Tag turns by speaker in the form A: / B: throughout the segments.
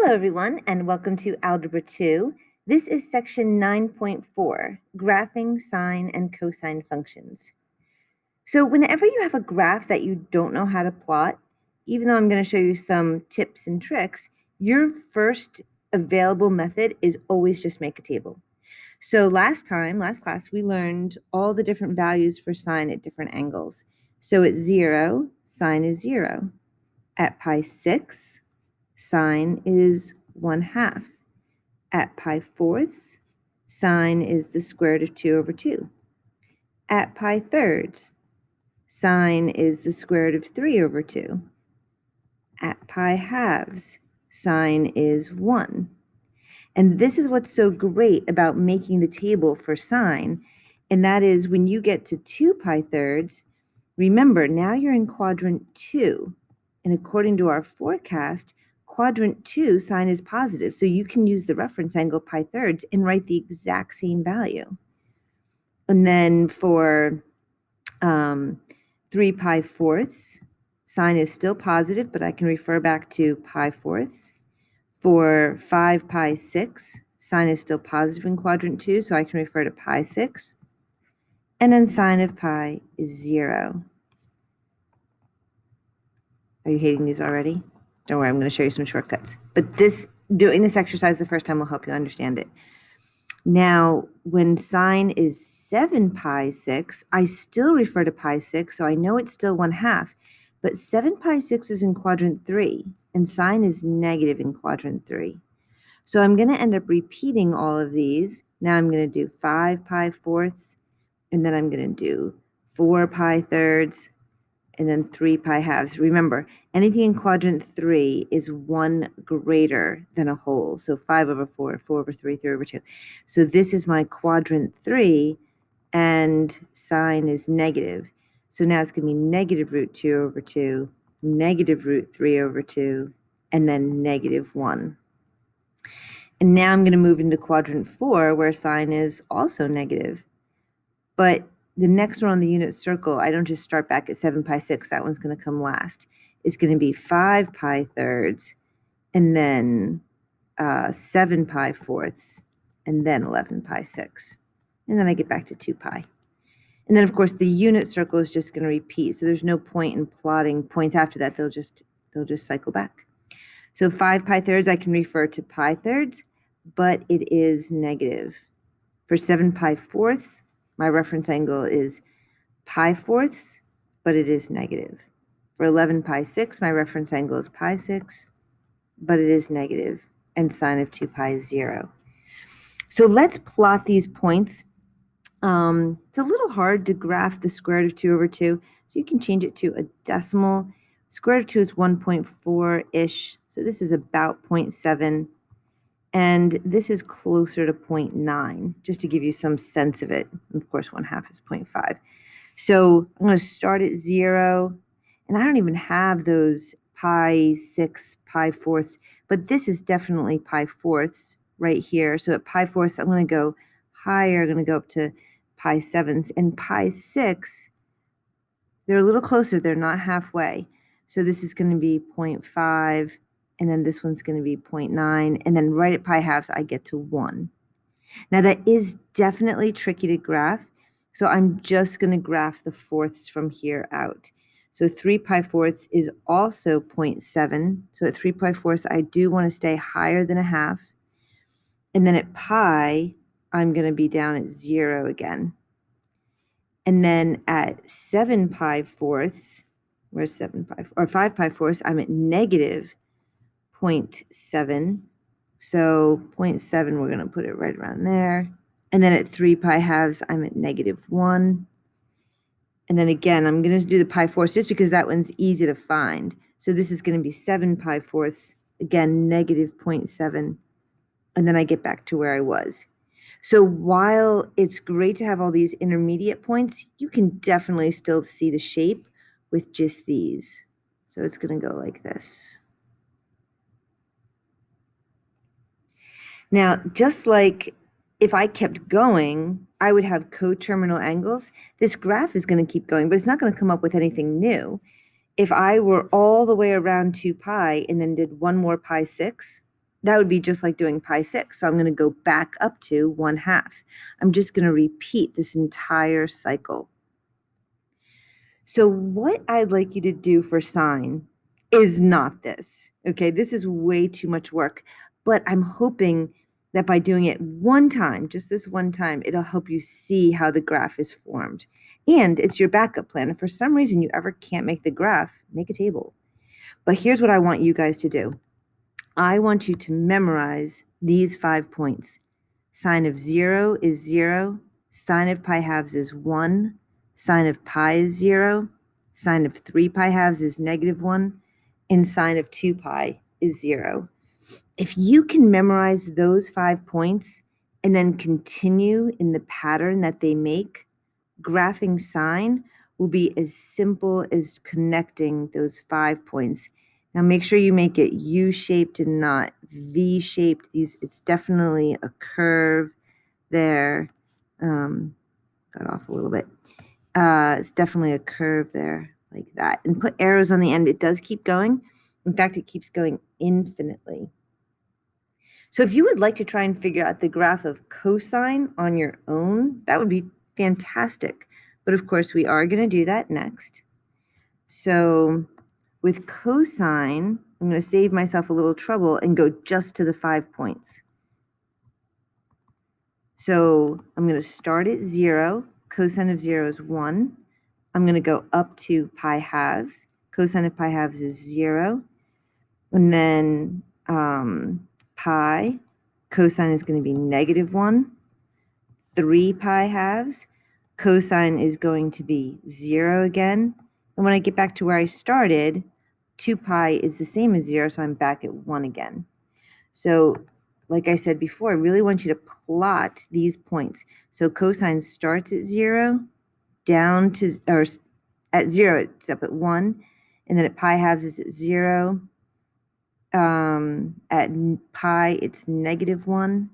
A: Hello, everyone, and welcome to Algebra 2. This is section 9.4, graphing sine and cosine functions. So whenever you have a graph that you don't know how to plot, even though I'm going to show you some tips and tricks, your first available method is always just make a table. So last class, we learned all the different values for sine at different angles. So at 0, sine is 0. At pi 6, sine is 1/2. At pi fourths, sine is the square root of 2 over 2. At pi thirds, sine is the square root of 3 over 2. At pi halves, sine is 1. And this is what's so great about making the table for sine, and that is when you get to 2 pi thirds, remember, now you're in quadrant 2. And according to our forecast, quadrant 2 sine is positive, so you can use the reference angle pi thirds and write the exact same value. And then for 3 pi fourths, sine is still positive, but I can refer back to pi fourths. For 5 pi 6, sine is still positive in quadrant 2, so I can refer to pi 6. And then sine of pi is 0. Are you hating these already? Don't worry, I'm going to show you some shortcuts. But doing this exercise the first time will help you understand it. Now, when sine is 7 pi 6, I still refer to pi 6, so I know it's still 1/2. But 7 pi 6 is in quadrant 3, and sine is negative in quadrant 3. So I'm going to end up repeating all of these. Now I'm going to do 5 pi fourths, and then I'm going to do 4 pi thirds, and then 3 pi halves. Remember, anything in quadrant 3 is 1 greater than a whole. So 5 over 4, 4 over 3, 3 over 2. So this is my quadrant 3, and sine is negative. So now it's going to be negative root 2 over 2, negative root 3 over 2, and then negative 1. And now I'm going to move into quadrant 4, where sine is also negative. But the next one on the unit circle, I don't just start back at 7 pi 6. That one's going to come last. It's going to be 5 pi thirds, and then 7 pi fourths, and then 11 pi 6. And then I get back to 2 pi. And then, of course, the unit circle is just going to repeat. So there's no point in plotting points after that. They'll just cycle back. So 5 pi thirds, I can refer to pi thirds, but it is negative. For 7 pi fourths, my reference angle is pi fourths, but it is negative. For 11 pi 6, my reference angle is pi 6, but it is negative, and sine of 2 pi is 0. So let's plot these points. It's a little hard to graph the square root of 2 over 2, so you can change it to a decimal. Square root of 2 is 1.4-ish, so this is about 0.7. And this is closer to 0.9, just to give you some sense of it. Of course, 1/2 is 0.5. So I'm going to start at 0. And I don't even have those pi 6, pi fourths. But this is definitely pi fourths right here. So at pi fourths, I'm going to go higher. I'm going to go up to pi sevenths. And pi 6, they're a little closer. They're not halfway. So this is going to be 0.5. And then this one's going to be 0.9, and then right at pi halves, I get to 1. Now that is definitely tricky to graph, so I'm just going to graph the fourths from here out. So 3 pi fourths is also 0.7, so at 3 pi fourths, I do want to stay higher than 1/2. And then at pi, I'm going to be down at 0 again. And then at 7 pi fourths, where's 7 pi, or 5 pi fourths, I'm at negative 0.7. So 0.7, we're going to put it right around there. And then at 3 pi halves, I'm at negative 1. And then again, I'm going to do the pi fourths just because that one's easy to find. So this is going to be 7 pi fourths, again, negative 0.7. And then I get back to where I was. So while it's great to have all these intermediate points, you can definitely still see the shape with just these. So it's going to go like this. Now, just like if I kept going, I would have coterminal angles. This graph is going to keep going, but it's not going to come up with anything new. If I were all the way around 2 pi and then did one more pi 6, that would be just like doing pi 6. So I'm going to go back up to 1/2. I'm just going to repeat this entire cycle. So what I'd like you to do for sine is not this. Okay, this is way too much work, but I'm hoping that by doing it one time, just this one time, it'll help you see how the graph is formed. And it's your backup plan. If for some reason you ever can't make the graph, make a table. But here's what I want you guys to do. I want you to memorize these 5 points. Sine of 0 is 0. Sine of pi halves is 1. Sine of pi is 0. Sine of 3 pi halves is -1. And sine of 2 pi is 0. If you can memorize those 5 points and then continue in the pattern that they make, graphing sine will be as simple as connecting those 5 points. Now make sure you make it U-shaped and not V-shaped. It's definitely a curve there. Got off a little bit. It's definitely a curve there like that. And put arrows on the end. It does keep going. In fact, it keeps going infinitely. So if you would like to try and figure out the graph of cosine on your own, that would be fantastic. But of course, we are going to do that next. So with cosine, I'm going to save myself a little trouble and go just to the 5 points. So I'm going to start at 0. Cosine of 0 is 1. I'm going to go up to pi halves. Cosine of pi halves is 0. And then pi, cosine is going to be -1. 3 pi halves, cosine is going to be 0 again. And when I get back to where I started, 2 pi is the same as 0, so I'm back at 1 again. So like I said before, I really want you to plot these points. So cosine starts at 0, down to, or at 0, it's up at 1, and then at pi halves is at 0. At pi, it's -1,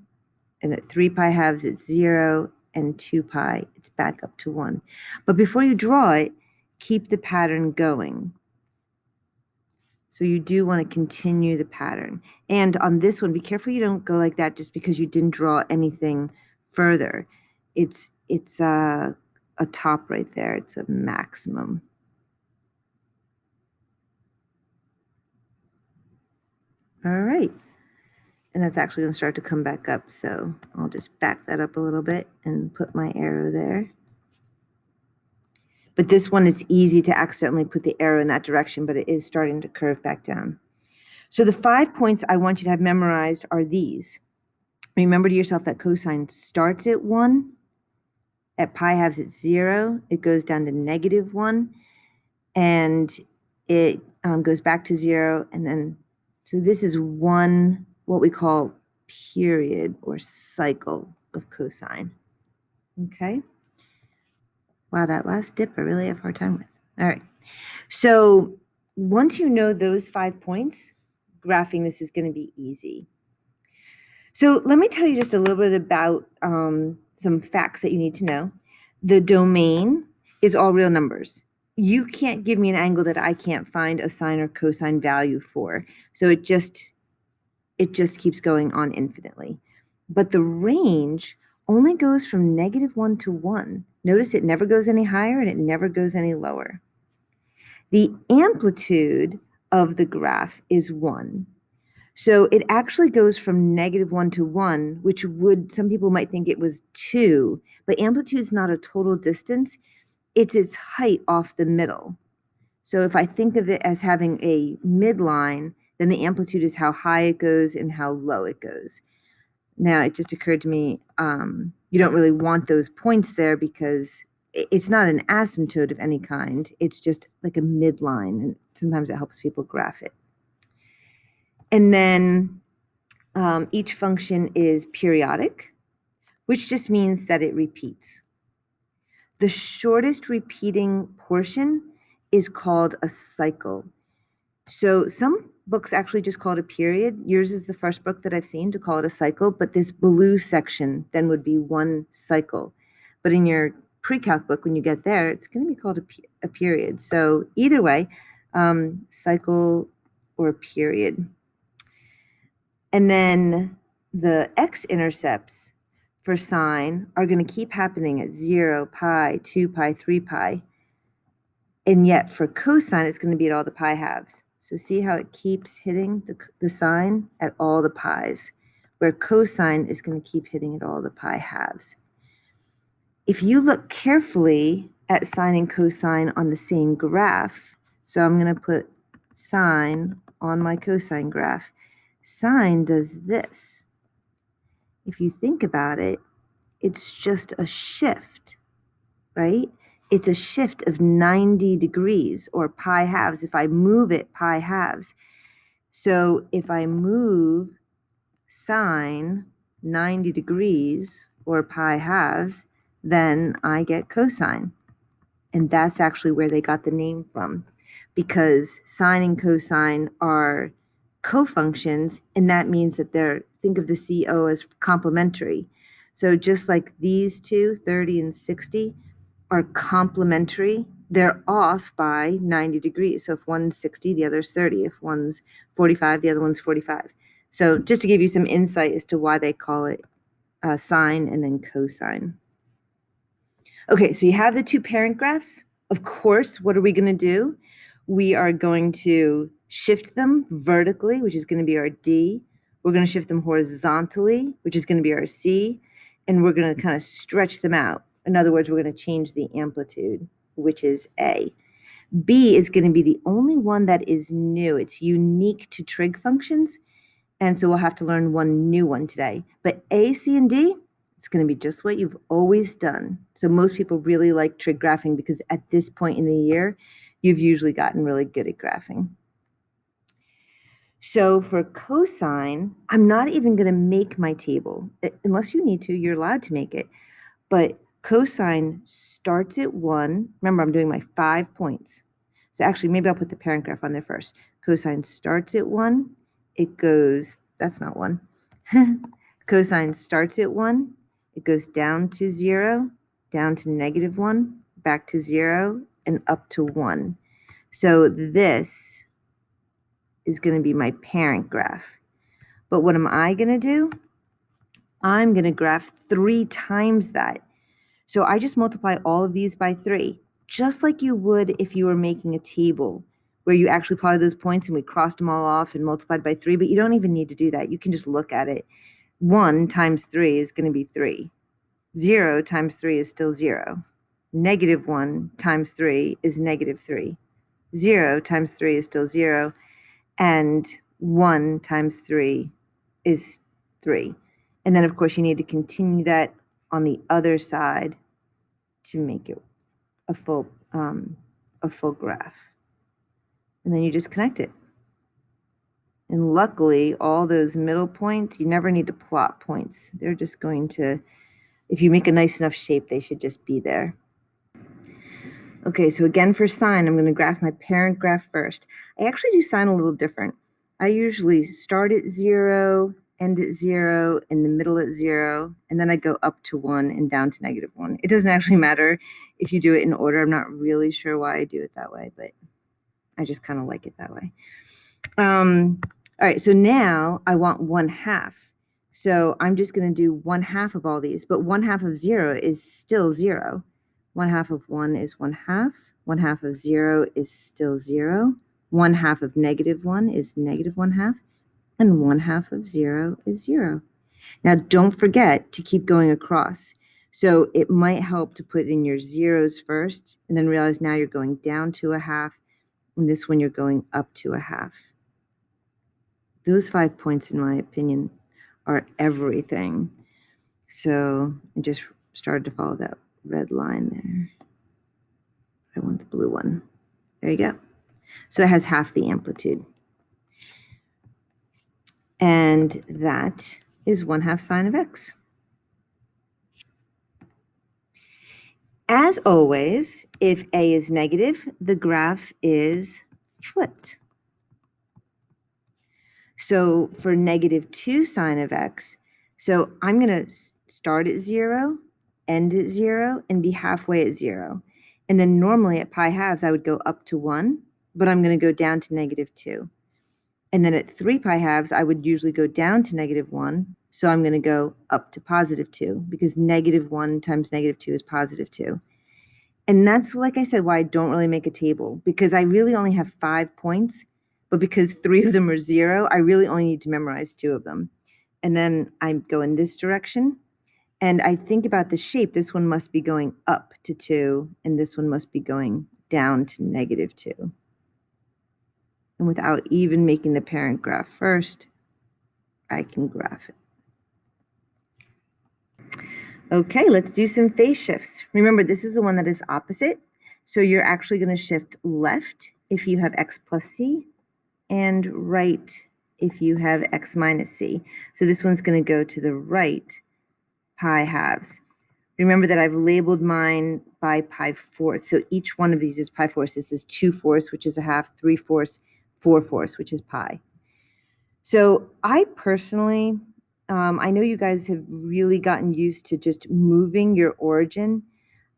A: and at 3 pi halves, it's 0, and 2 pi, it's back up to 1. But before you draw it, keep the pattern going. So you do want to continue the pattern. And on this one, be careful you don't go like that just because you didn't draw anything further. It's a top right there. It's a maximum. All right. And that's actually going to start to come back up. So I'll just back that up a little bit and put my arrow there. But this one is easy to accidentally put the arrow in that direction, but it is starting to curve back down. So the 5 points I want you to have memorized are these. Remember to yourself that cosine starts at 1. At pi halves, it's 0. It goes down to -1. And it goes back to 0. And then, so this is one, what we call period or cycle of cosine. Okay. Wow, that last dip I really have a hard time with. All right. So once you know those 5 points, graphing this is going to be easy. So let me tell you just a little bit about some facts that you need to know. The domain is all real numbers. You can't give me an angle that I can't find a sine or cosine value for. So it just keeps going on infinitely. But the range only goes from -1 to 1. Notice it never goes any higher and it never goes any lower. The amplitude of the graph is 1. So it actually goes from -1 to 1, which some people might think it was 2, but amplitude is not a total distance. It's its height off the middle. So if I think of it as having a midline, then the amplitude is how high it goes and how low it goes. Now, it just occurred to me, you don't really want those points there because it's not an asymptote of any kind. It's just like a midline, and sometimes it helps people graph it. And then each function is periodic, which just means that it repeats. The shortest repeating portion is called a cycle. So some books actually just call it a period. Yours is the first book that I've seen to call it a cycle, but this blue section then would be one cycle. But in your pre-calc book, when you get there, it's going to be called a period. So either way, cycle or period. And then the x-intercepts for sine are going to keep happening at 0, pi, 2 pi, 3 pi. And yet for cosine, it's going to be at all the pi halves. So see how it keeps hitting the sine at all the pi's, where cosine is going to keep hitting at all the pi halves. If you look carefully at sine and cosine on the same graph, so I'm going to put sine on my cosine graph, sine does this. If you think about it, it's just a shift, right? It's a shift of 90 degrees or pi halves. If I move it pi halves. So if I move sine 90 degrees or pi halves, then I get cosine. And that's actually where they got the name from, because sine and cosine are cofunctions, and that means that think of the CO as complementary. So just like these two, 30 and 60, are complementary, they're off by 90 degrees. So if one's 60, the other's 30. If one's 45, the other one's 45. So just to give you some insight as to why they call it sine and then cosine. Okay, so you have the two parent graphs. Of course, what are we going to do? We are going to shift them vertically, which is going to be our D. We're going to shift them horizontally, which is going to be our C. And we're going to kind of stretch them out. In other words, we're going to change the amplitude, which is A. B is going to be the only one that is new. It's unique to trig functions. And so we'll have to learn one new one today. But A, C, and D, it's going to be just what you've always done. So most people really like trig graphing because at this point in the year, you've usually gotten really good at graphing. So for cosine, I'm not even going to make my table. Unless you need to, you're allowed to make it. But cosine starts at 1. Remember, I'm doing my 5 points. So actually, maybe I'll put the parent graph on there first. Cosine starts at 1. It goes, that's not 1. Cosine starts at 1. It goes down to 0, down to -1, back to 0, and up to 1. So this is going to be my parent graph. But what am I going to do? I'm going to graph 3 times that. So I just multiply all of these by 3, just like you would if you were making a table where you actually plotted those points and we crossed them all off and multiplied by 3, but you don't even need to do that. You can just look at it. 1 times 3 is going to be 3. 0 times 3 is still 0. -1 times 3 is -3. 0 times 3 is still 0. And 1 times 3 is 3. And then, of course, you need to continue that on the other side to make it a full graph. And then you just connect it. And luckily, all those middle points, you never need to plot points. They're just going to, if you make a nice enough shape, they should just be there. Okay, so again for sine, I'm going to graph my parent graph first. I actually do sine a little different. I usually start at 0, end at 0, in the middle at 0, and then I go up to 1 and down to -1. It doesn't actually matter if you do it in order. I'm not really sure why I do it that way, but I just kind of like it that way. All right, so now I want 1/2. So I'm just going to do 1/2 of all these, but 1/2 of 0 is still 0. 1/2 of 1 is 1/2. 1/2 of 0 is still 0. 1/2 of -1 is -1/2. And 1/2 of 0 is 0. Now, don't forget to keep going across. So it might help to put in your zeros first and then realize now you're going down to 1/2. And this one you're going up to 1/2. Those 5 points, in my opinion, are everything. So I just started to follow that red line there. I want the blue one. There you go. So it has half the amplitude. And that is 1/2 sine of x. As always, if a is negative, the graph is flipped. So for -2 sine of x, so I'm going to start at 0, end at 0, and be halfway at 0. And then normally at pi halves, I would go up to 1, but I'm going to go down to -2. And then at 3 pi halves, I would usually go down to -1. So I'm going to go up to +2 because -1 times -2 is +2. And that's, like I said, why I don't really make a table, because I really only have 5 points, but because 3 of them are 0, I really only need to memorize 2 of them. And then I go in this direction, and I think about the shape. This one must be going up to 2, and this one must be going down to -2. And without even making the parent graph first, I can graph it. Okay, let's do some phase shifts. Remember, this is the one that is opposite. So you're actually going to shift left if you have x plus c, and right if you have x minus c. So this one's going to go to the right pi halves. Remember that I've labeled mine by pi fourths. So each one of these is pi fourths. This is 2/4, which is a half, 3/4, 4/4, which is pi. So I personally, I know you guys have really gotten used to just moving your origin,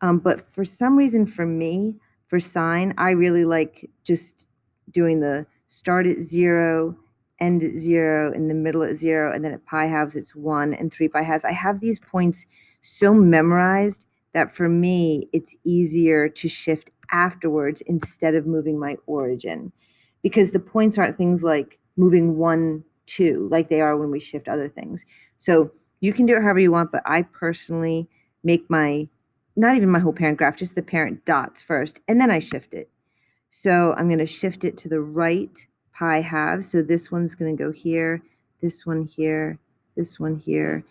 A: but for some reason for me, for sine, I really like just doing the start at 0, end at 0, in the middle at 0, and then at pi halves it's 1 and 3 pi halves. I have these points so memorized that for me, it's easier to shift afterwards instead of moving my origin, because the points aren't things like moving 1, 2, like they are when we shift other things. So you can do it however you want, but I personally make my, not even my whole parent graph, just the parent dots first, and then I shift it. So I'm going to shift it to the right pi halves. So this one's going to go here, this one here, this one here,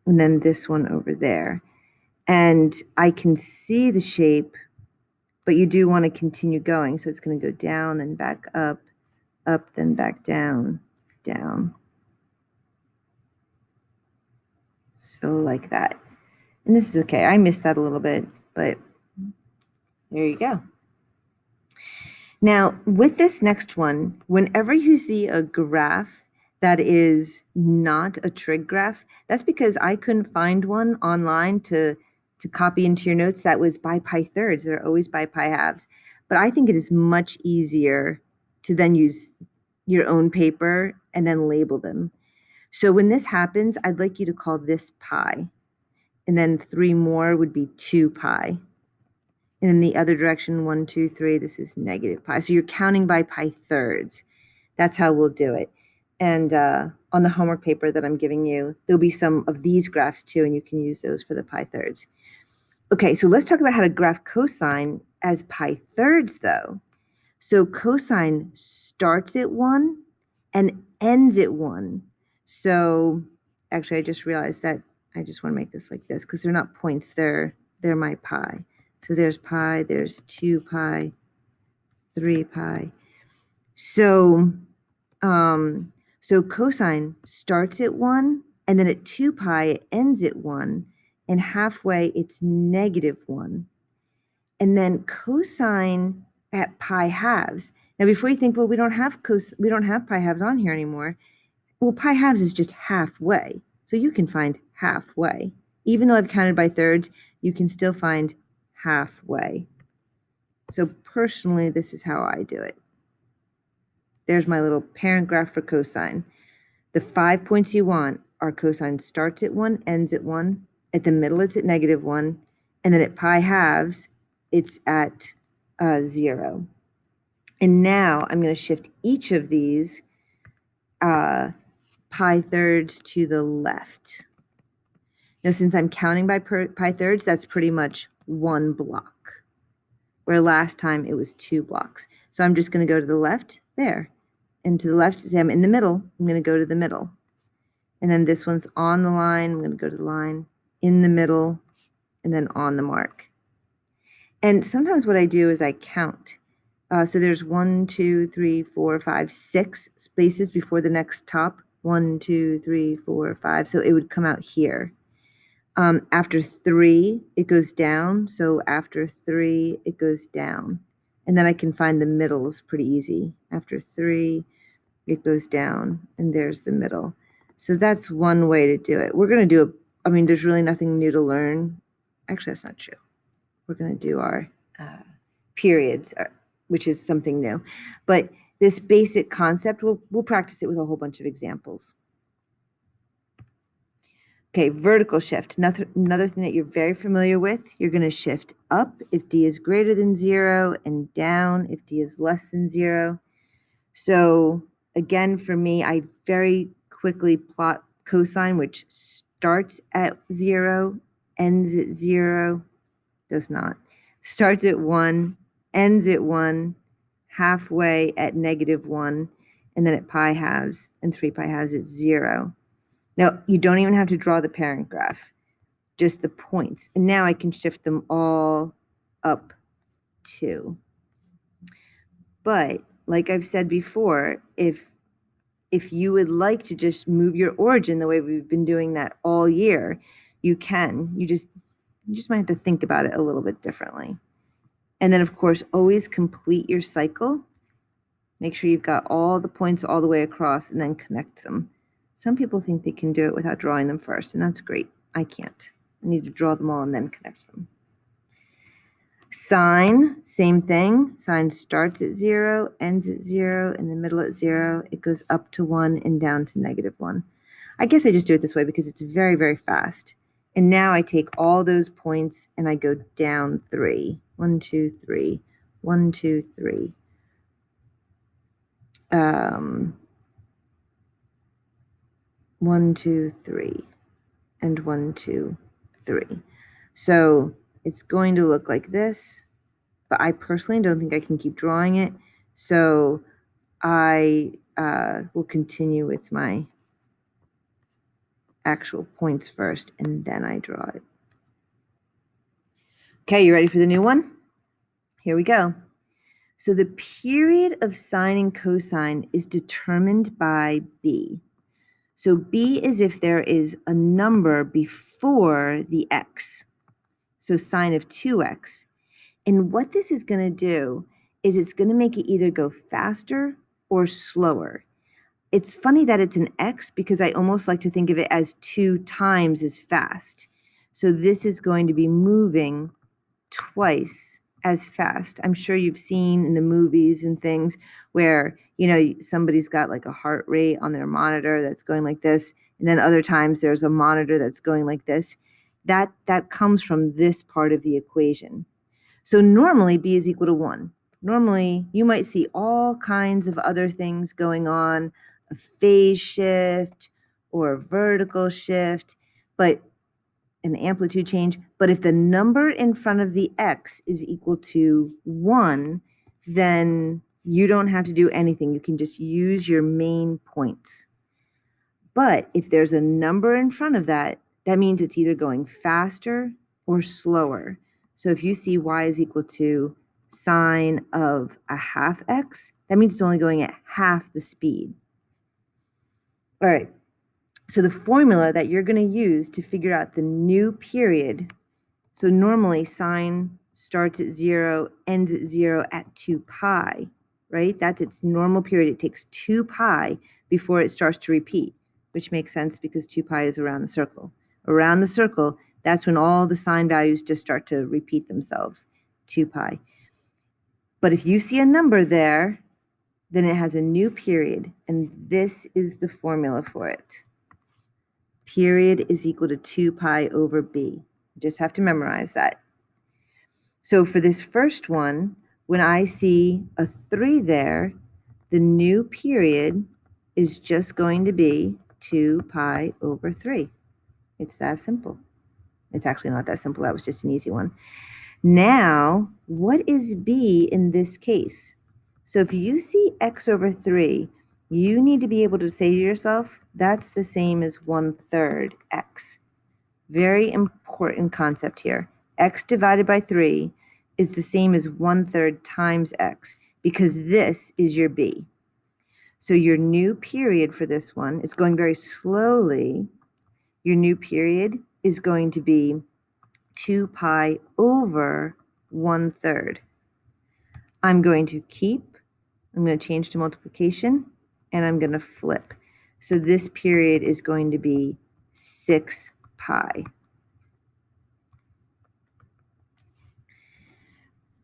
A: and then this one over there. And I can see the shape, but you do want to continue going. So it's going to go down, then back up, then back down, down. So like that. And this is okay. I missed that a little bit, but there you go. Now, with this next one, whenever you see a graph that is not a trig graph, that's because I couldn't find one online to copy into your notes that was by pi thirds. They're always by pi halves. But I think it is much easier to then use your own paper and then label them. So when this happens, I'd like you to call this pi. And then 3 more would be 2 pi. And in the other direction, 1, 2, 3, this is negative pi. So you're counting by pi thirds. That's how we'll do it. And on the homework paper that I'm giving you, there'll be some of these graphs too, and you can use those for the pi thirds. Okay, so let's talk about how to graph cosine as pi thirds, though. So cosine starts at 1 and ends at 1. So actually, I just realized that I just want to make this like this because they're not points, they're my pi. So there's pi, there's 2 pi, 3 pi. So, so cosine starts at 1, and then at 2 pi, it ends at 1, and halfway, it's -1. And then cosine at pi halves. Now, before you think, well, we don't have pi halves on here anymore. Well, pi halves is just halfway. So you can find halfway. Even though I've counted by thirds, you can still find halfway. So personally, this is how I do it. There's my little parent graph for cosine. The 5 points you want are cosine starts at 1, ends at 1. At the middle, it's at -1. And then at pi halves, it's at 0. And now I'm going to shift each of these pi thirds to the left. Now, since I'm counting by pi thirds, that's pretty much 1 block, where last time it was 2 blocks. So I'm just going to go to the left there. And to the left, say I'm in the middle, I'm going to go to the middle. And then this one's on the line, I'm going to go to the line, in the middle, and then on the mark. And sometimes what I do is I count. So there's 1, 2, 3, 4, 5, 6 spaces before the next top. 1, 2, 3, 4, 5. So it would come out here. After 3, it goes down. So after 3, it goes down. And then I can find the middles pretty easy. After 3, it goes down, and there's the middle. So that's one way to do it. We're going to do I mean, there's really nothing new to learn. Actually, that's not true. We're going to do our periods, which is something new. But this basic concept, we'll practice it with a whole bunch of examples. Okay, vertical shift, another thing that you're very familiar with. You're going to shift up if d is greater than 0 and down if d is less than 0. So again, for me, I very quickly plot cosine, which starts at 0, ends at 0, does not. Starts at 1, ends at 1, halfway at -1, and then at pi halves and 3 pi halves at 0. Now, you don't even have to draw the parent graph, just the points. And now I can shift them all up too. But like I've said before, if you would like to just move your origin the way we've been doing that all year, you can. You just might have to think about it a little bit differently. And then, of course, always complete your cycle. Make sure you've got all the points all the way across and then connect them. Some people think they can do it without drawing them first, and that's great. I can't. I need to draw them all and then connect them. Sine, same thing. Sine starts at 0, ends at 0, in the middle at 0. It goes up to 1 and down to -1. I guess I just do it this way because it's very, very fast. And now I take all those points and I go down 3. 1, 2, 3. 1, 2, 3. 1, 2, 3. And 1, 2, 3. So it's going to look like this, but I personally don't think I can keep drawing it. So I will continue with my actual points first, and then I draw it. Okay, you ready for the new one? Here we go. So the period of sine and cosine is determined by b. So b is if there is a number before the x. So sine of 2x. And what this is going to do is it's going to make it either go faster or slower. It's funny that it's an x because I almost like to think of it as 2 times as fast. So this is going to be moving twice as fast. I'm sure you've seen in the movies and things where, somebody's got like a heart rate on their monitor that's going like this, and then other times there's a monitor that's going like this. That comes from this part of the equation. So normally b is equal to 1. Normally you might see all kinds of other things going on, a phase shift or a vertical shift, but an amplitude change. But if the number in front of the x is equal to 1, then you don't have to do anything. You can just use your main points. But if there's a number in front of that, that means it's either going faster or slower. So if you see y is equal to sine of a half x, that means it's only going at half the speed. All right. So the formula that you're going to use to figure out the new period, so normally sine starts at 0, ends at 0 at 2 pi, right? That's its normal period. It takes 2 pi before it starts to repeat, which makes sense because 2 pi is around the circle. Around the circle, that's when all the sine values just start to repeat themselves, 2 pi. But if you see a number there, then it has a new period, and this is the formula for it. Period is equal to 2 pi over b. You just have to memorize that. So for this first one, when I see a 3 there, the new period is just going to be 2 pi over 3. It's that simple. It's actually not that simple. That was just an easy one. Now, what is b in this case? So if you see x over 3, you need to be able to say to yourself, that's the same as 1/3 x. Very important concept here. X divided by 3 is the same as 1/3 times x, because this is your b. So your new period for this one is going very slowly. Your new period is going to be 2 pi over 1/3. I'm going to change to multiplication, and I'm going to flip. So this period is going to be 6 pi.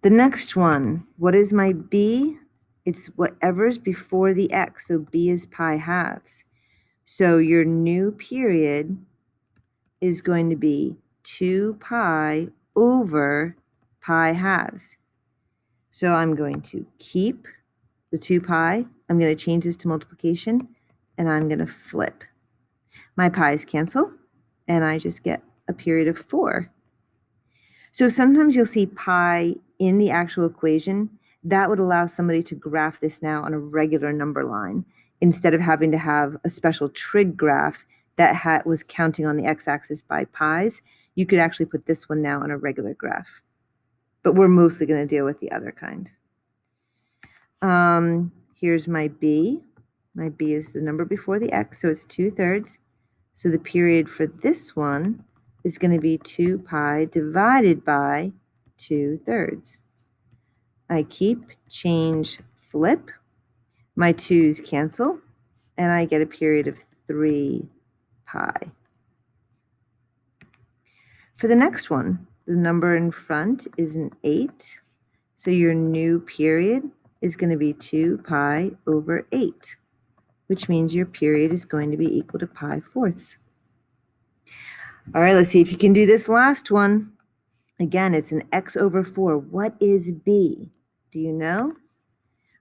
A: The next one, what is my b? It's whatever's before the x, so b is pi halves. So your new period is going to be 2 pi over pi halves. So I'm going to keep the 2 pi. I'm going to change this to multiplication, and I'm going to flip. My pi's cancel, and I just get a period of 4. So sometimes you'll see pi in the actual equation. That would allow somebody to graph this now on a regular number line instead of having to have a special trig graph that was counting on the x-axis by pi's. You could actually put this one now on a regular graph. But we're mostly going to deal with the other kind. Here's my b. My b is the number before the x, so it's 2/3. So the period for this one is going to be 2 pi divided by 2/3. I keep, change, flip. My 2's cancel, and I get a period of 3 pi. For the next one, the number in front is an 8. So your new period is going to be 2 pi over 8, which means your period is going to be equal to pi fourths. All right, let's see if you can do this last one. Again, it's an x over 4. What is b? Do you know?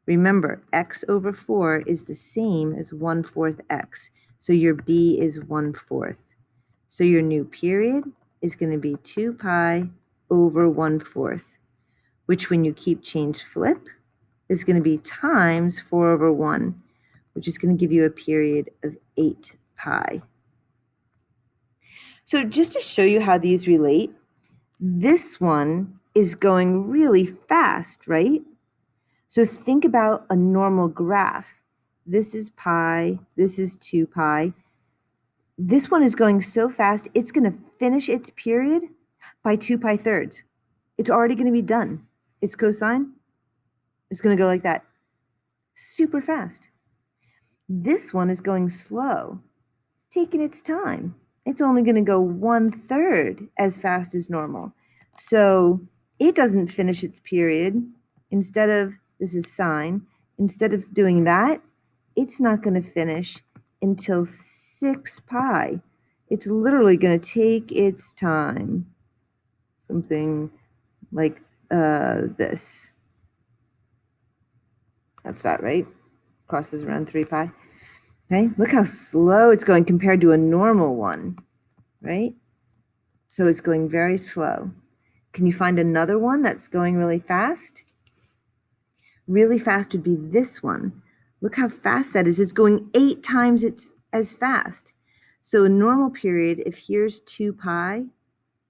A: Remember, x over 4 is the same as 1/4 x. So your b is 1/4. So your new period is going to be 2 pi over 1/4, which when you keep, change, flip, is going to be times 4 over 1, which is going to give you a period of 8 pi. So just to show you how these relate, this one is going really fast, right? So think about a normal graph. This is pi, this is 2 pi. This one is going so fast, it's going to finish its period by 2 pi thirds. It's already going to be done. Its cosine is going to go like that, super fast. This one is going slow. It's taking its time. It's only going to go 1/3 as fast as normal. So it doesn't finish its period. Instead of, this is sine, instead of doing that, it's not going to finish until 6 pi. It's literally going to take its time. Something like this. That's about right. Crosses around 3 pi. Okay, look how slow it's going compared to a normal one, right? So it's going very slow. Can you find another one that's going really fast? Really fast would be this one. Look how fast that is. It's going 8 times as fast. So a normal period, if here's 2 pi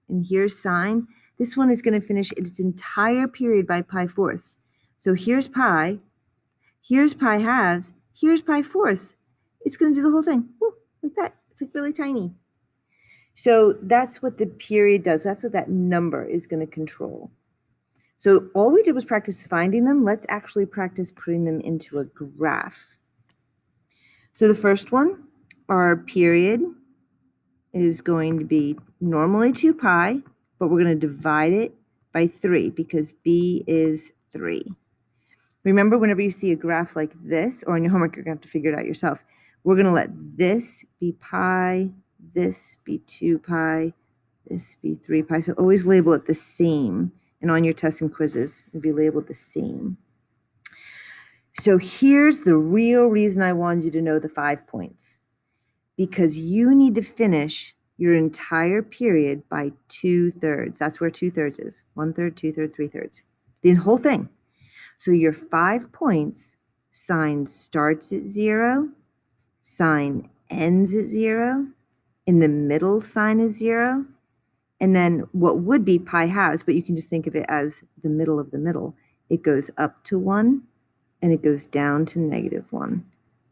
A: and here's sine, this one is going to finish its entire period by pi fourths. So here's pi halves, here's pi fourths. It's going to do the whole thing. Woo, like that. It's like really tiny. So that's what the period does. That's what that number is going to control. So all we did was practice finding them. Let's actually practice putting them into a graph. So the first one, our period is going to be normally 2 pi, but we're going to divide it by 3 because b is 3. Remember, whenever you see a graph like this, or in your homework, you're going to have to figure it out yourself. We're going to let this be pi, this be 2 pi, this be 3 pi. So always label it the same. And on your tests and quizzes, it'll be labeled the same. So here's the real reason I wanted you to know the 5 points. Because you need to finish your entire period by 2/3. That's where 2/3 is. 1/3, 2/3, 3/3. The whole thing. So your 5 points, sine starts at 0, sine ends at 0, in the middle sine is 0, and then what would be pi halves, but you can just think of it as the middle of the middle. It goes up to 1, and it goes down to -1.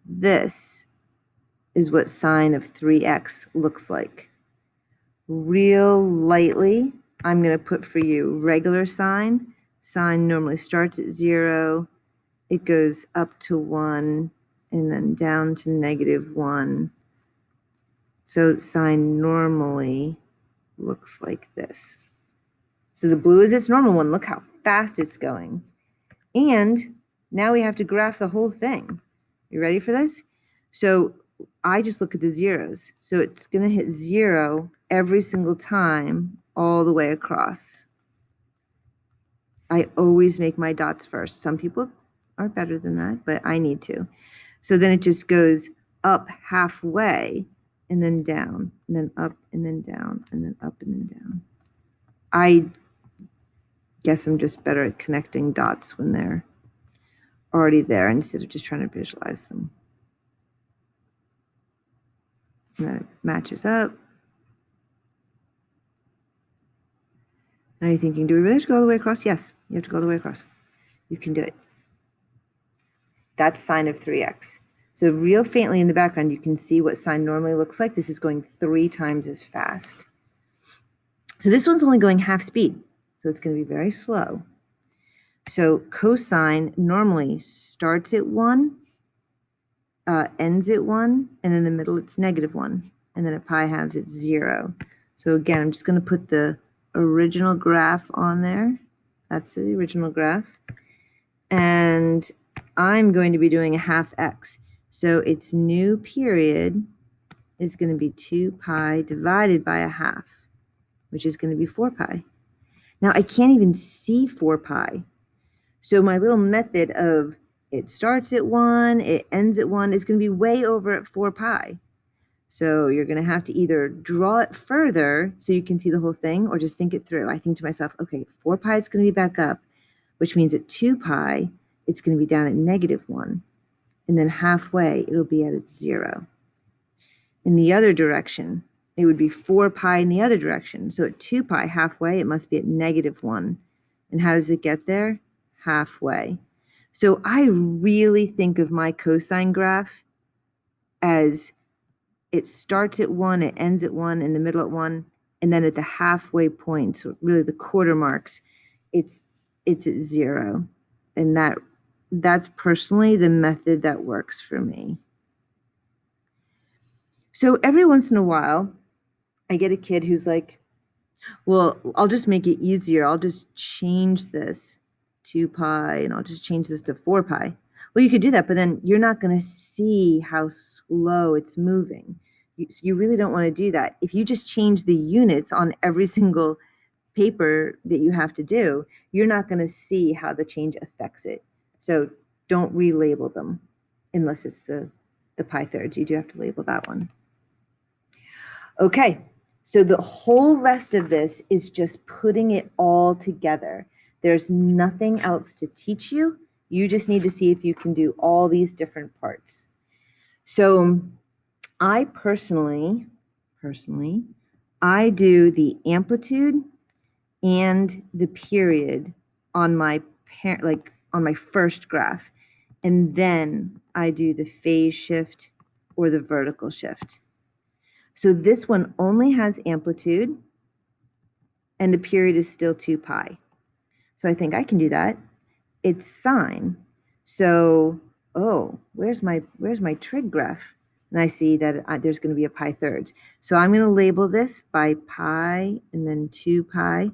A: This is what sine of 3x looks like. Real lightly, I'm going to put for you regular sine. Sine normally starts at 0. It goes up to 1 and then down to -1. So sine normally looks like this. So the blue is its normal one. Look how fast it's going. And Now we have to graph the whole thing. You ready for this? So I just look at the zeros. So it's going to hit 0 every single time all the way across. I always make my dots first. Some people are better than that, but I need to. So then it just goes up halfway and then down, and then up and then down, and then up and then down. I guess I'm just better at connecting dots when they're already there instead of just trying to visualize them. And then it matches up. Now you're thinking, do we really have to go all the way across? Yes, you have to go all the way across. You can do it. That's sine of 3x. So real faintly in the background, you can see what sine normally looks like. This is going 3 times as fast. So this one's only going half speed. So it's going to be very slow. So cosine normally starts at 1, ends at 1, and in the middle it's -1. And then at pi halves it's 0. So again, I'm just going to put the original graph on there. That's the original graph. And I'm going to be doing a half x. So its new period is going to be 2 pi divided by a half, which is going to be 4 pi. Now I can't even see 4 pi. So my little method of it starts at 1, it ends at 1 is going to be way over at 4 pi. So you're going to have to either draw it further so you can see the whole thing or just think it through. I think to myself, okay, 4 pi is going to be back up, which means at 2 pi, it's going to be down at -1. And then halfway, it'll be at its 0. In the other direction, it would be 4 pi in the other direction. So at 2 pi, halfway, it must be at -1. And how does it get there? Halfway. So I really think of my cosine graph as it starts at 1, it ends at 1, in the middle at 1, and then at the halfway point, so really the quarter marks, it's at 0. And that's personally the method that works for me. So every once in a while, I get a kid who's like, well, I'll just make it easier. I'll just change this 2 pi and I'll just change this to 4 pi. Well, you could do that, but then you're not going to see how slow it's moving. You really don't want to do that. If you just change the units on every single paper that you have to do, you're not going to see how the change affects it. So don't relabel them unless it's the pi thirds. You do have to label that one. Okay, so the whole rest of this is just putting it all together. There's nothing else to teach you. You just need to see if you can do all these different parts. So I personally, I do the amplitude and the period on my on my first graph. And then I do the phase shift or the vertical shift. So this one only has amplitude and the period is still 2 pi. So I think I can do that. It's sine. So, oh, where's my trig graph? And I see that there's going to be a pi thirds. So I'm going to label this by pi and then 2 pi.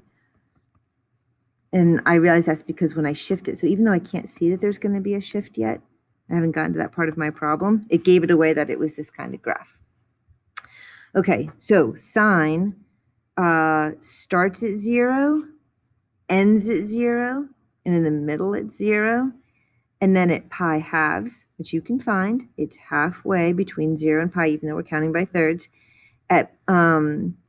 A: And I realize that's because when I shift it, so even though I can't see that there's going to be a shift yet, I haven't gotten to that part of my problem, it gave it away that it was this kind of graph. Okay, so sine starts at 0, ends at 0, and in the middle at 0. And then at pi halves, which you can find, it's halfway between 0 and pi, even though we're counting by thirds. At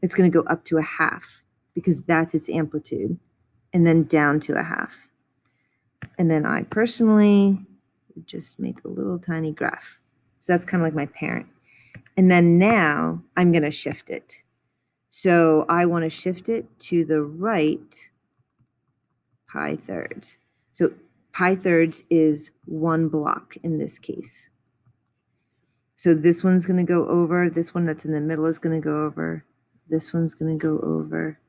A: it's going to go up to a half because that's its amplitude, and then down to a half. And then I personally would just make a little tiny graph. So that's kind of like my parent. And then now I'm going to shift it. So I want to shift it to the right pi thirds. So pi thirds is 1 block in this case. So this one's going to go over. This one that's in the middle is going to go over. This one's going to go over.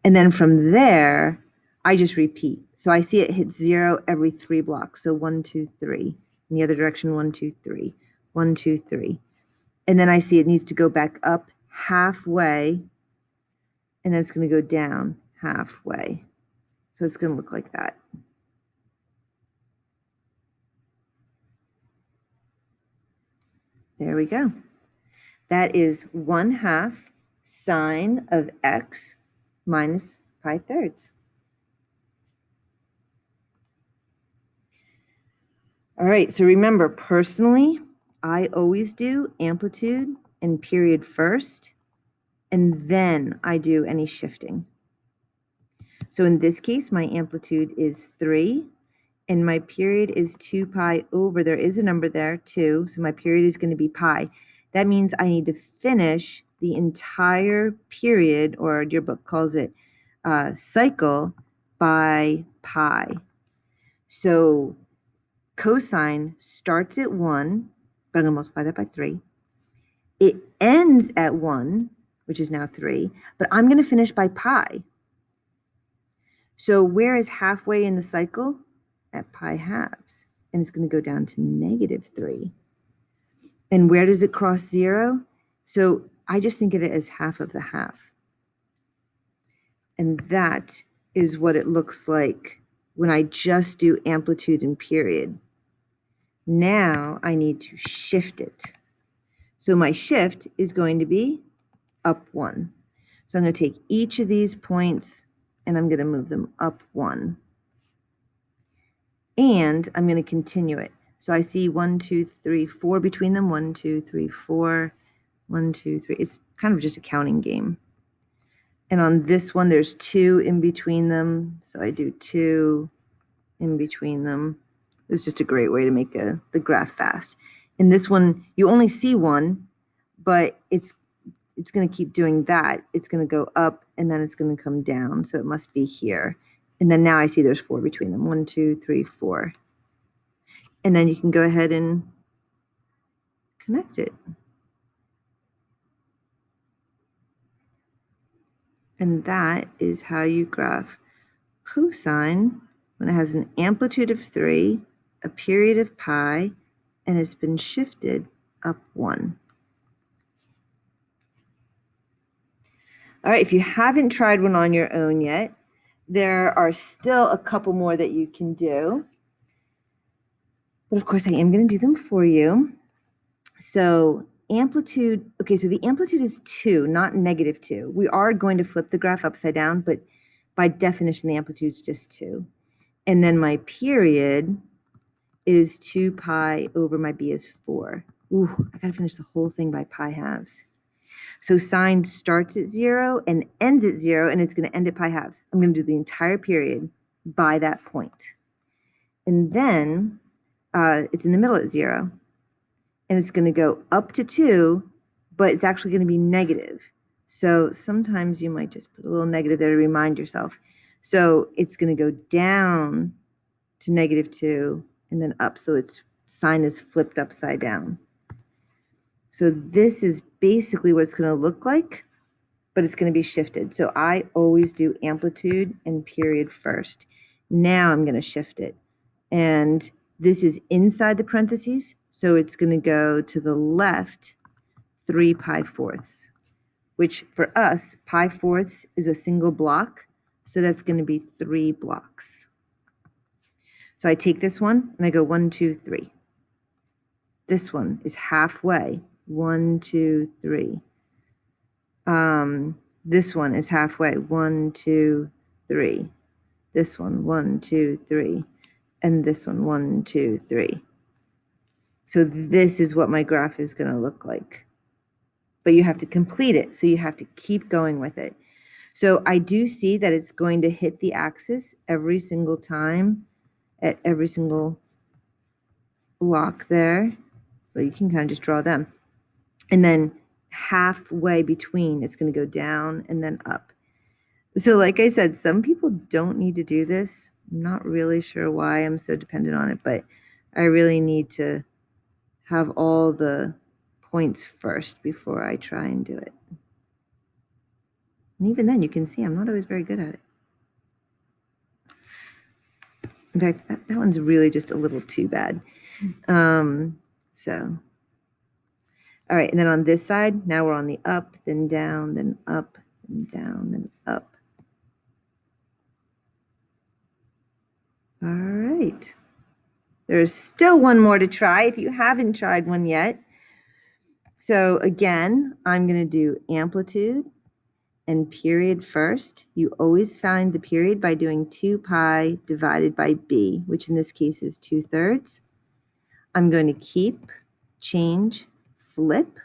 A: And then from there, I just repeat. So I see it hit 0 every 3 blocks. So 1, 2, 3. In the other direction, 1, 2, 3. 1, 2, 3. And then I see it needs to go back up halfway. And then it's going to go down halfway. So it's going to look like that. There we go. That is 1/2 sine of x minus pi thirds. All right, so remember, personally, I always do amplitude and period first, and then I do any shifting. So in this case, my amplitude is 3, and my period is 2 pi over, there is a number there, 2, so my period is going to be pi. That means I need to finish the entire period, or your book calls it cycle, by pi. So cosine starts at 1, but I'm going to multiply that by 3. It ends at 1, which is now 3, but I'm going to finish by pi. So where is halfway in the cycle? At pi halves. And it's going to go down to -3. And where does it cross 0? So I just think of it as half of the half. And that is what it looks like when I just do amplitude and period. Now I need to shift it. So my shift is going to be up 1. So I'm going to take each of these points and I'm going to move them up 1. And I'm going to continue it. So I see 1, 2, 3, 4 between them. 1, 2, 3, 4. 1, 2, 3. It's kind of just a counting game. And on this one, there's 2 in between them. So I do 2 in between them. It's just a great way to make the graph fast. In this one, you only see 1, but it's going to keep doing that. It's going to go up, and then it's going to come down. So it must be here. And then now I see there's 4 between them. 1, 2, 3, 4. And then you can go ahead and connect it. And that is how you graph cosine when it has an amplitude of 3, a period of pi, and it's been shifted up 1. All right, if you haven't tried one on your own yet, there are still a couple more that you can do. But of course, I am going to do them for you. So amplitude, okay, so the amplitude is 2, not -2. We are going to flip the graph upside down, but by definition, the amplitude is just 2. And then my period is 2 pi over my b is 4. Ooh, I got to finish the whole thing by pi halves. So sine starts at 0 and ends at 0, and it's going to end at pi halves. I'm going to do the entire period by that point. And then it's in the middle at 0. And it's going to go up to 2, but it's actually going to be negative. So sometimes you might just put a little negative there to remind yourself. So it's going to go down to -2 and then up. So its sign is flipped upside down. So this is basically what it's going to look like, but it's going to be shifted. So I always do amplitude and period first. Now I'm going to shift it. And this is inside the parentheses, so it's going to go to the left 3 pi fourths, which for us, pi fourths is a single block, so that's going to be 3 blocks. So I take this one and I go 1, 2, 3. This one is halfway, 1, 2, 3. This one is halfway, 1, 2, 3. This one, 1, 2, 3. And this one, 1, 2, 3. So this is what my graph is going to look like. But you have to complete it, so you have to keep going with it. So I do see that it's going to hit the axis every single time at every single block there. So you can kind of just draw them. And then halfway between, it's going to go down and then up. So like I said, some people don't need to do this. I'm not really sure why I'm so dependent on it, but I really need to have all the points first before I try and do it. And even then, you can see I'm not always very good at it. In fact, that one's really just a little too bad. So, all right, and then on this side, now we're on the up, then down, then up, then down, then up. All right. There's still one more to try if you haven't tried one yet. So again, I'm going to do amplitude and period first. You always find the period by doing 2 pi divided by b, which in this case is 2/3. I'm going to keep, change, flip,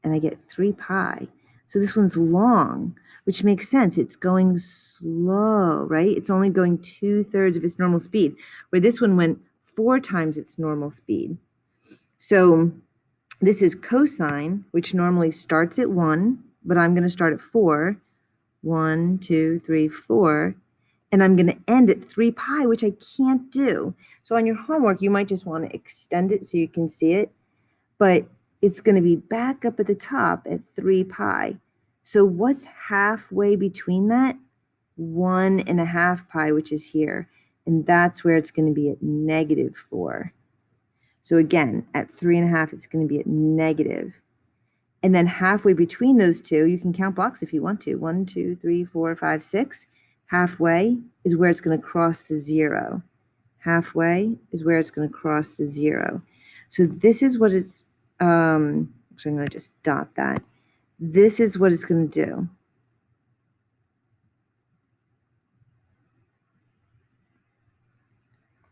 A: and I get 3 pi. So this one's long, which makes sense. It's going slow, right? It's only going 2/3 of its normal speed, where this one went 4 times its normal speed. So this is cosine, which normally starts at 1, but I'm going to start at 4. 1, 2, 3, 4. And I'm going to end at 3 pi, which I can't do. So on your homework, you might just want to extend it so you can see it. But it's going to be back up at the top at 3 pi. So what's halfway between that? 1.5 pi, which is here. And that's where it's going to be at -4. So again, at 3.5, it's going to be at negative. And then halfway between those two, you can count blocks if you want to. 1, 2, 3, 4, 5, 6. Halfway is where it's going to cross the 0. Halfway is where it's going to cross the 0. So this is what it's, actually I'm going to just dot that. This is what it's going to do.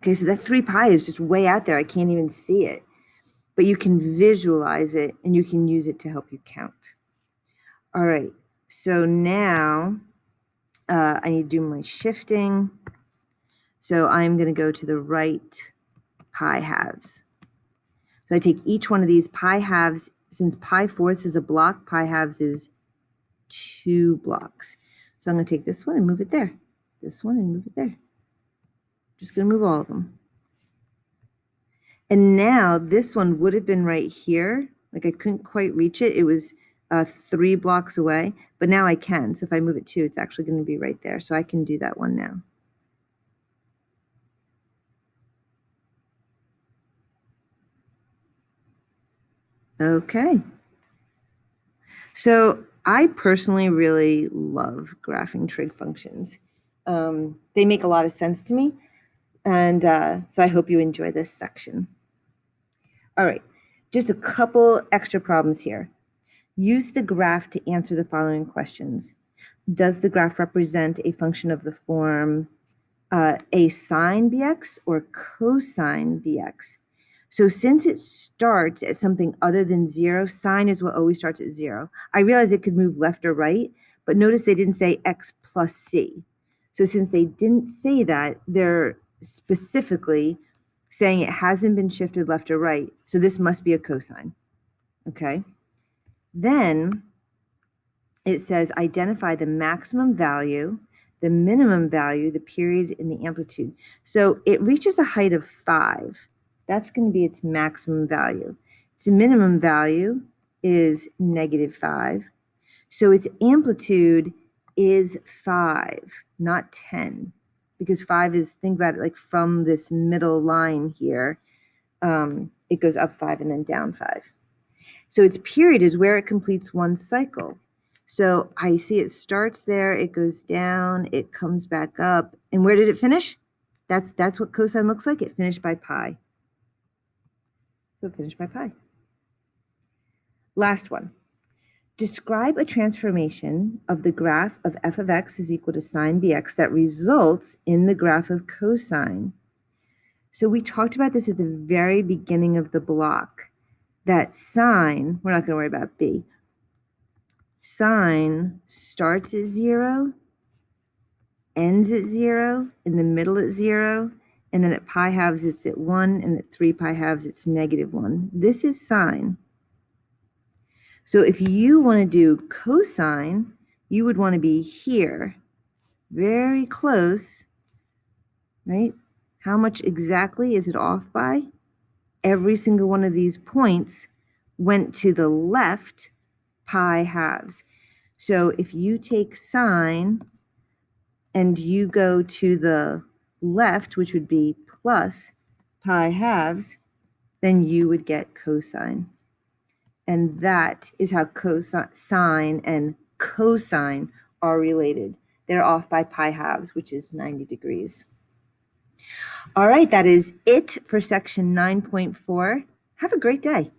A: Okay, so that 3 pi is just way out there. I can't even see it. But you can visualize it and you can use it to help you count. All right, so now I need to do my shifting. So I'm going to go to the right pi halves. So I take each one of these pi halves. Since pi fourths is a block, pi halves is 2 blocks. So I'm going to take this one and move it there. This one and move it there. Just going to move all of them. And now this one would have been right here. Like I couldn't quite reach it. It was 3 blocks away, but now I can. So if I move it 2, it's actually going to be right there. So I can do that one now. Okay. So I personally really love graphing trig functions. They make a lot of sense to me. And so I hope you enjoy this section. All right, just a couple extra problems here. Use the graph to answer the following questions. Does the graph represent a function of the form a sine bx or cosine bx? So since it starts at something other than 0, sine is what always starts at 0. I realize it could move left or right, but notice they didn't say x plus c. So since they didn't say that, they're specifically saying it hasn't been shifted left or right. So this must be a cosine. Okay. Then it says identify the maximum value, the minimum value, the period, and the amplitude. So it reaches a height of 5. That's going to be its maximum value. Its minimum value is -5. So its amplitude is 5, not 10. Because 5 is, think about it like from this middle line here, it goes up 5 and then down 5. So its period is where it completes one cycle. So I see it starts there, it goes down, it comes back up. And where did it finish? That's what cosine looks like. It finished by pi. So it finished by pi. Last one. Describe a transformation of the graph of f of x is equal to sine bx that results in the graph of cosine. So we talked about this at the very beginning of the block, that sine, we're not going to worry about b, sine starts at 0, ends at 0, in the middle at 0, and then at pi halves it's at 1, and at 3 pi halves it's -1. This is sine. So if you want to do cosine, you would want to be here, very close, right? How much exactly is it off by? Every single one of these points went to the left pi halves. So if you take sine and you go to the left, which would be plus pi halves, then you would get cosine. And that is how sine and cosine are related. They're off by pi halves, which is 90 degrees. All right, that is it for section 9.4. Have a great day.